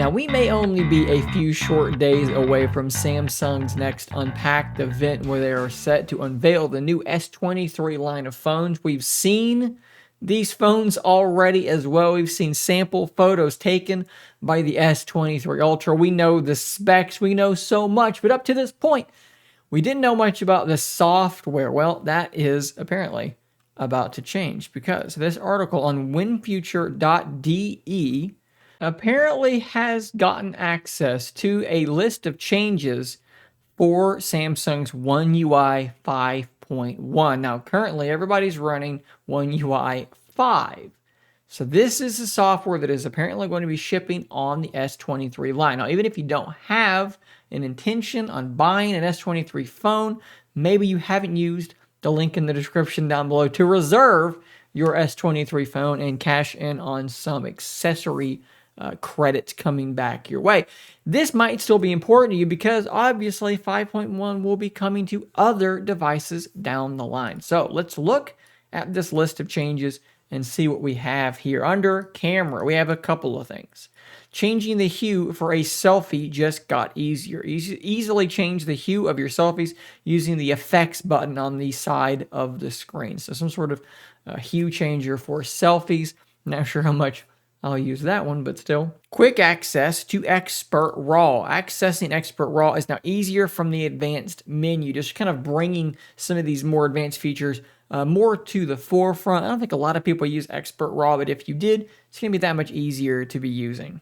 Now, we may only be a few short days away from Samsung's next Unpacked event where they are set to unveil the new S23 line of phones. We've seen these phones already as well. We've seen sample photos taken by the S23 Ultra. We know the specs, we know so much, but up to this point, we didn't know much about the software. Well, that is apparently about to change because this article on winfuture.de apparently has gotten access to a list of changes for Samsung's One UI 5.1. Now, currently, everybody's running One UI 5. So this is the software that is apparently going to be shipping on the S23 line. Now, even if you don't have an intention on buying an S23 phone, maybe you haven't used the link in the description down below to reserve your S23 phone and cash in on some accessory credits coming back your way. This might still be important to you because obviously 5.1 will be coming to other devices down the line. So let's look at this list of changes and see what we have here. Under camera, we have a couple of things. Changing the hue for a selfie just got easier. Easily change the hue of your selfies using the effects button on the side of the screen. So some sort of hue changer for selfies. Not sure how much I'll use that one, but still. Quick access to Expert RAW. Accessing Expert RAW is now easier from the advanced menu, just kind of bringing some of these more advanced features more to the forefront. I don't think a lot of people use Expert RAW, but if you did, it's going to be that much easier to be using.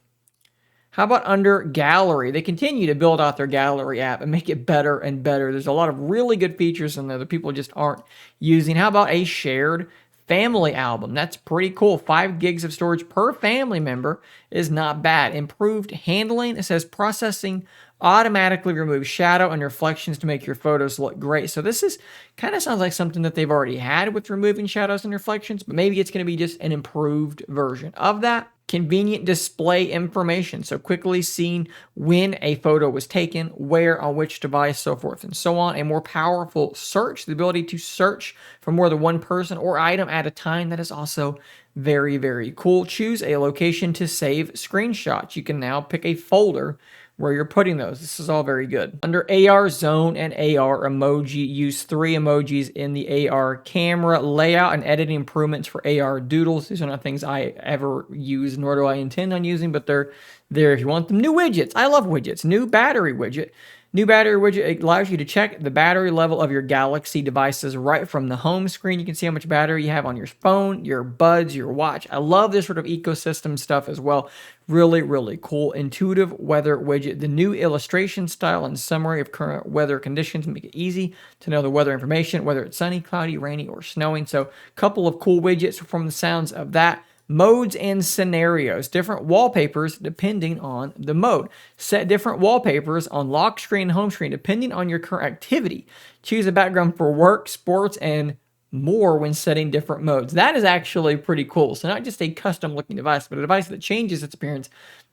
How about under Gallery? They continue to build out their Gallery app and make it better and better. There's a lot of really good features in there that people just aren't using. How about a shared family album? That's pretty cool. 5 gigs of storage per family member is not bad. Improved handling. It says processing automatically removes shadow and reflections to make your photos look great. So this is kind of sounds like something that they've already had with removing shadows and reflections, but maybe it's going to be just an improved version of that. Convenient display information, so quickly seeing when a photo was taken, where, on which device, so forth and so on. A more powerful search, the ability to search for more than one person or item at a time. That is also very, very cool. Choose a location to save screenshots. You can now pick a folder where you're putting those. This is all very good. Under AR Zone and AR Emoji, use 3 emojis in the AR camera. Layout and editing improvements for AR doodles. These are not things I ever use, nor do I intend on using, but they're there if you want them. New widgets. I love widgets. New battery widget. New battery widget allows you to check the battery level of your Galaxy devices right from the home screen. You can see how much battery you have on your phone, your buds, your watch. I love this sort of ecosystem stuff as well. Really, really cool. Intuitive weather widget. The new illustration style and summary of current weather conditions make it easy to know the weather information, whether it's sunny, cloudy, rainy, or snowing. So a couple of cool widgets from the sounds of that. Modes and scenarios, different wallpapers depending on the mode. Set different wallpapers on lock screen and home screen depending on your current activity. Choose a background for work, sports, and more when setting different modes. That is actually pretty cool. So not just a custom looking device, but a device that changes its appearance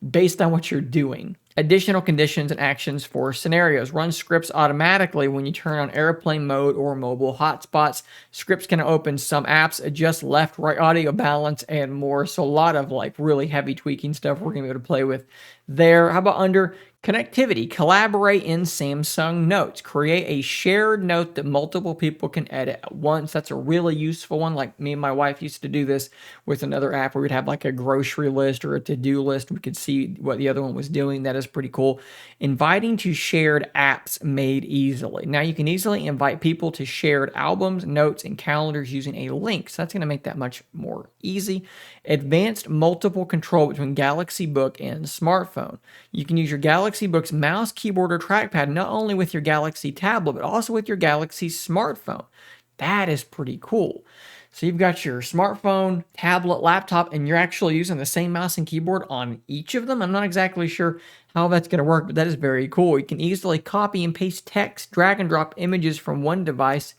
based on what you're doing. Additional conditions and actions for scenarios. Run scripts automatically when you turn on airplane mode or mobile hotspots. Scripts can open some apps, adjust left, right audio balance, and more. So a lot of like really heavy tweaking stuff we're going to be able to play with there. How about under connectivity? Collaborate in Samsung Notes. Create a shared note that multiple people can edit at once. That's a really useful one. Like me and my wife used to do this with another app where we'd have like a grocery list or a to-do list. We could see what the other one was doing. That is pretty cool. Inviting to shared apps made easily. Now you can easily invite people to shared albums, notes, and calendars using a link. So that's going to make that much more easy. Advanced multiple control between Galaxy Book and smartphone. You can use your Galaxy Book's mouse, keyboard, or trackpad not only with your Galaxy tablet, but also with your Galaxy smartphone. That is pretty cool. So you've got your smartphone, tablet, laptop, and you're actually using the same mouse and keyboard on each of them. I'm not exactly sure how that's going to work, but that is very cool. You can easily copy and paste text, drag and drop images from one device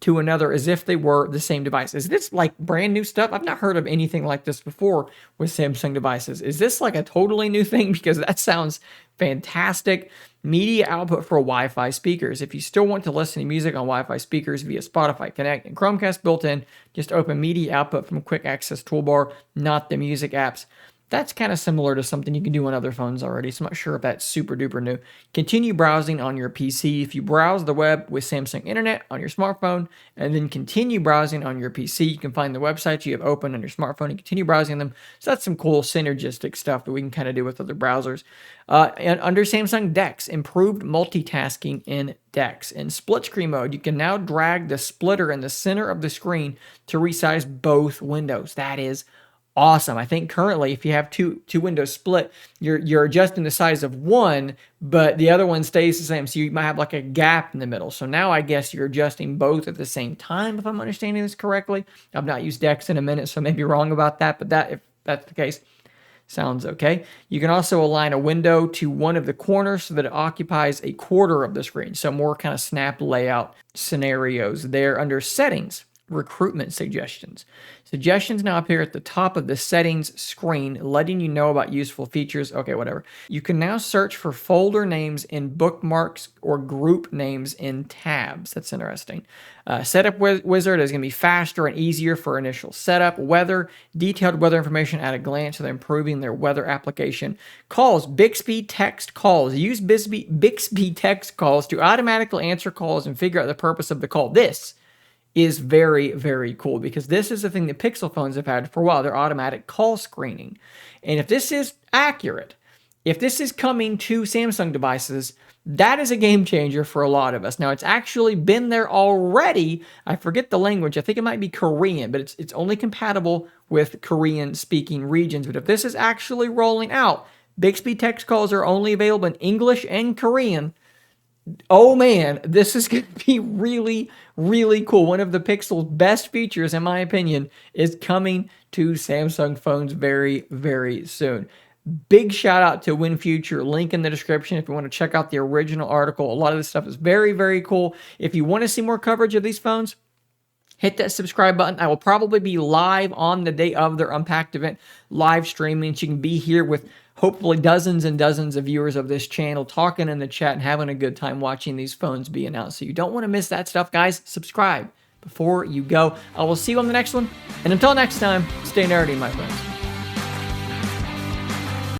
to another as if they were the same device. Is this like brand new stuff? I've not heard of anything like this before with Samsung devices. Is this like a totally new thing? Because that sounds fantastic. Media output for Wi-Fi speakers. If you still want to listen to music on Wi-Fi speakers via Spotify Connect and Chromecast built in, just open media output from quick access toolbar, not the music apps. That's kind of similar to something you can do on other phones already, so I'm not sure if that's super duper new. Continue browsing on your PC. If you browse the web with Samsung Internet on your smartphone and then continue browsing on your PC, you can find the websites you have open on your smartphone and continue browsing them. So that's some cool synergistic stuff that we can kind of do with other browsers. And under Samsung DeX, improved multitasking in DeX. In split screen mode, you can now drag the splitter in the center of the screen to resize both windows. That is awesome. I think currently, if you have two windows split, you're adjusting the size of one, but the other one stays the same. So you might have like a gap in the middle. So now I guess you're adjusting both at the same time, if I'm understanding this correctly. I've not used DeX in a minute, so I may be wrong about that, but if that's the case, sounds okay. You can also align a window to one of the corners so that it occupies a quarter of the screen. So more kind of snap layout scenarios there. Under settings, recruitment suggestions. Suggestions now appear at the top of the settings screen, letting you know about useful features. Okay, whatever. You can now search for folder names in bookmarks or group names in tabs. That's interesting. Setup wizard is going to be faster and easier for initial setup. Weather, detailed weather information at a glance, so they're improving their weather application. Calls, Bixby text calls. Use Bixby text calls to automatically answer calls and figure out the purpose of the call. This is very, very cool because this is the thing that Pixel phones have had for a while, their automatic call screening. And if this is accurate, if this is coming to Samsung devices, that is a game changer for a lot of us. Now, it's actually been there already. I forget the language. I think it might be Korean, but it's only compatible with Korean-speaking regions. But if this is actually rolling out, Bixby text calls are only available in English and Korean. Oh man, this is going to be really, really cool. One of the Pixel's best features, in my opinion, is coming to Samsung phones very, very soon. Big shout out to WinFuture, link in the description if you want to check out the original article. A lot of this stuff is very, very cool. If you want to see more coverage of these phones, hit that subscribe button. I will probably be live on the day of their Unpacked event, live streaming. So you can be here with hopefully dozens and dozens of viewers of this channel talking in the chat and having a good time watching these phones be announced. So you don't want to miss that stuff, guys. Subscribe before you go. I will see you on the next one. And until next time, stay nerdy, my friends.